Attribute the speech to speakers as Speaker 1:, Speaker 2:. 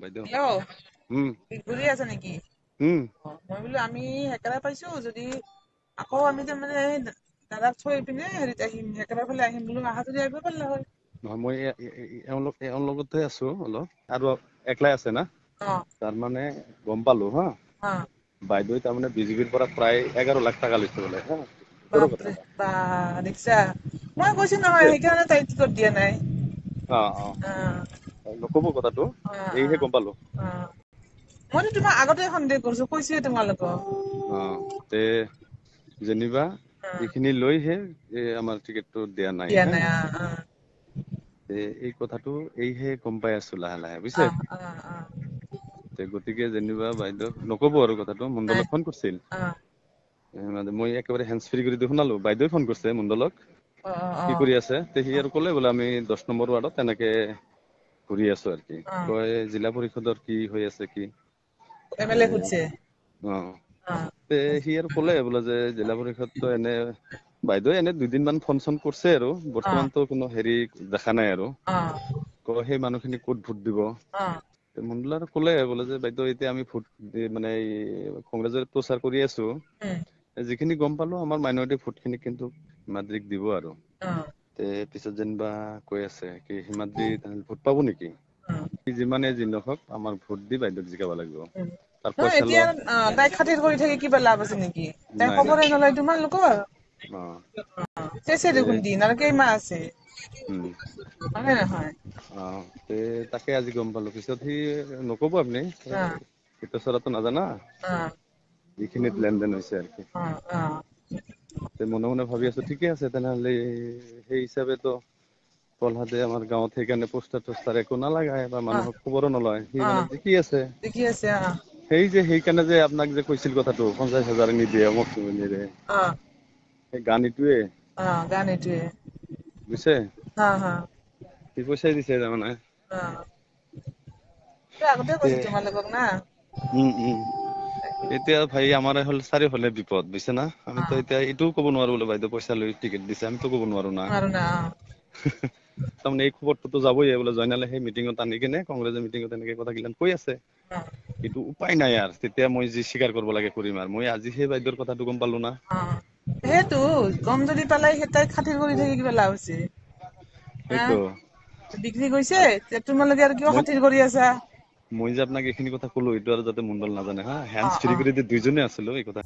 Speaker 1: বাইদেউ
Speaker 2: হেল্ল'
Speaker 1: উম
Speaker 2: ঘূৰি আছে নেকি?
Speaker 1: উম
Speaker 2: মই বোলো আমি একেবাৰে পাইছো যদি আকৌ আমি তাৰমানে দাদাক থৈ পিনে হেৰিত আহিম একেবাৰে ফালে আহিম বোলো আহা যদি আহিব পাৰিলে হয়।
Speaker 1: নহয় মই এওঁৰ লগতে আছো অলপ আৰু একলাই আছে না
Speaker 2: অ
Speaker 1: তাৰমানে গম পালো হা
Speaker 2: অ
Speaker 1: বাইদেউ তাৰমানে বিজেপিৰ পৰা প্ৰায় 11 লাখ টকা লৈছে বোলে হা সৰু কথা
Speaker 2: বাপৰে বা দেখিছা মই কৈছো নহয়
Speaker 1: বুজিছে
Speaker 2: সেইকাৰণে তাই টিকট দিয়া নাই।
Speaker 1: নকব কথাটো
Speaker 2: অ
Speaker 1: এইহে গম পালো।
Speaker 2: অ মইতো তোমাক আগতে সন্দেহ কৰিছো কৈছোৱে তোমালোকক।
Speaker 1: তে যেনিবা
Speaker 2: অ
Speaker 1: এইখিনি লৈহে আমাৰ টিকেটটো দিয়া নাই হা এই কথাটো এইহে গম পাই আছো লাহে লাহে
Speaker 2: অ
Speaker 1: বুজিছে।
Speaker 2: অ অ
Speaker 1: গতিকে যেনিবা বাইদেউ নকব আৰু কথাটো
Speaker 2: নাই
Speaker 1: মণ্ডলক ফোন কৰিছিল।
Speaker 2: অ
Speaker 1: মই একেবাৰে হেণ্ড ফ্ৰী কৰি দি শুনালো বাইদেউৱে ফোন কৰিছে মণ্ডলক
Speaker 2: অ অ
Speaker 1: কি কৰি আছে তে সি
Speaker 2: অ
Speaker 1: আৰু ক'লে বোলে আমি 10 নম্বৰ ৱাৰ্ডত তেনেকে ঘূৰি আছো আৰু কি
Speaker 2: অ
Speaker 1: কয় জিলা পৰিষদৰ কি হৈ আছে কি
Speaker 2: এম এল এ সুধছে অ
Speaker 1: তে সি আৰু ক'লে বোলে যে জিলা পৰিষদটো এনে বাইদেউ এনে 2 দিন মান ফোন চোন কৰিছে আৰু
Speaker 2: অ
Speaker 1: বৰ্তমানতো কোনো হেৰি দেখা নাই আৰু
Speaker 2: অ
Speaker 1: সেই মানুহখিনি ক'ত ভোট দিব
Speaker 2: অ
Speaker 1: মণ্ডলে আৰু ক'লে বোলে যে বাইদেউ এতিয়া আমি ভোট মানে এই কংগ্ৰেছৰ প্ৰচাৰ কৰি আছো
Speaker 2: উম
Speaker 1: যিখিনি গম পালো আমাৰ মাইনৰিটি ভোট খিনি কিন্তু হিমাদ্ৰীক দিব আৰু
Speaker 2: অ
Speaker 1: তে পিছত যেনিবা কৈ আছে কি হিমাদ্ৰী ভোট পাব নেকি
Speaker 2: অ
Speaker 1: সি যিমানে যি নহওক আমাৰ ভোট দি বাইদেউক জিকাব লাগিব তাৰ
Speaker 2: নহয়
Speaker 1: পইচা
Speaker 2: এতিয়া
Speaker 1: লোৱা
Speaker 2: তাইক খাতিৰ কৰি থাকি কিবা লাভ আছে নেকি তাই
Speaker 1: নাই নাই
Speaker 2: খবৰে নলয় তোমালোকৰ
Speaker 1: অ
Speaker 2: চেছে
Speaker 1: তে
Speaker 2: দেখোন দিন আৰু কেইমাহ আছে
Speaker 1: উম
Speaker 2: হয়নে নহয়
Speaker 1: তে তাকে আজি গম পালো পিছত সি নকব আপুনি
Speaker 2: অ
Speaker 1: বিতচৰাটো নাজানা
Speaker 2: অ
Speaker 1: এইখিনিত লেন দেন হৈছে আৰু কি
Speaker 2: অ অ
Speaker 1: মনে মনে ভাবি আছো ঠিকে আছে তেনেহলে সেই হিচাপেতো প্ৰহ্লাদে আমাৰ গাঁৱত সেইকাৰণে পোষ্টাৰ চোষ্টাৰ একো নালাগায় বা
Speaker 2: অ
Speaker 1: মানুহক খবৰো নলয় সি
Speaker 2: অ
Speaker 1: মানে জিকি আছে
Speaker 2: দেখি আছে অ
Speaker 1: সেইকাৰণে যে আপোনাক যে কৈছিল কথাটো 50,000 নিদিয়ে অমুক নিদিয়ে
Speaker 2: অ
Speaker 1: সেই গান ইটোৱে
Speaker 2: গান এইটোৱে
Speaker 1: বুজিছে
Speaker 2: হা হা
Speaker 1: সি পইচাই দিছে তাৰমানে
Speaker 2: আগতে
Speaker 1: তে
Speaker 2: কৈছো তোমালোকক না
Speaker 1: এতিয়া ভাই আমাৰ হল চাৰিওফালে বিপদ বুজিছে না
Speaker 2: অ
Speaker 1: আমিতো এতিয়া এইটোও ক'ব নোৱাৰো বোলে বাইদেউ পইচা লৈ টিকেট দিছে আমিতো ক'ব নোৱাৰো না তাৰমানে এই খবৰটোতো যাবইয়ে বোলে জয়নালে সেই মিটিঙত আনি কিনে কংগ্ৰেছৰ মিটিঙত এনেকে কথাবিলাক কৈ আছে
Speaker 2: অ
Speaker 1: কিন্তু উপায় নাই আৰু তেতিয়া মই যি স্বীকাৰ কৰিব লাগে কৰিম আৰু মই আজি সেই বাইদেউৰ কথাটো গম পালো না
Speaker 2: সেইটো গম যদি পালাই সেই তাই খাতিৰ কৰি থাকি কিবা লাভ আছে
Speaker 1: সেইটো
Speaker 2: বিক্ৰী কৰিছে তোমালোকে আৰু কিয়
Speaker 1: মই
Speaker 2: খাতিৰ কৰি আছা
Speaker 1: মই যে আপোনাক এইখিনি কথা কলো এইটো আৰু যাতে মণ্ডল নাজানে হা
Speaker 2: অ
Speaker 1: হেণ্ড
Speaker 2: অ
Speaker 1: ফ্ৰী কৰি দুইজনে আছিলো এই কথা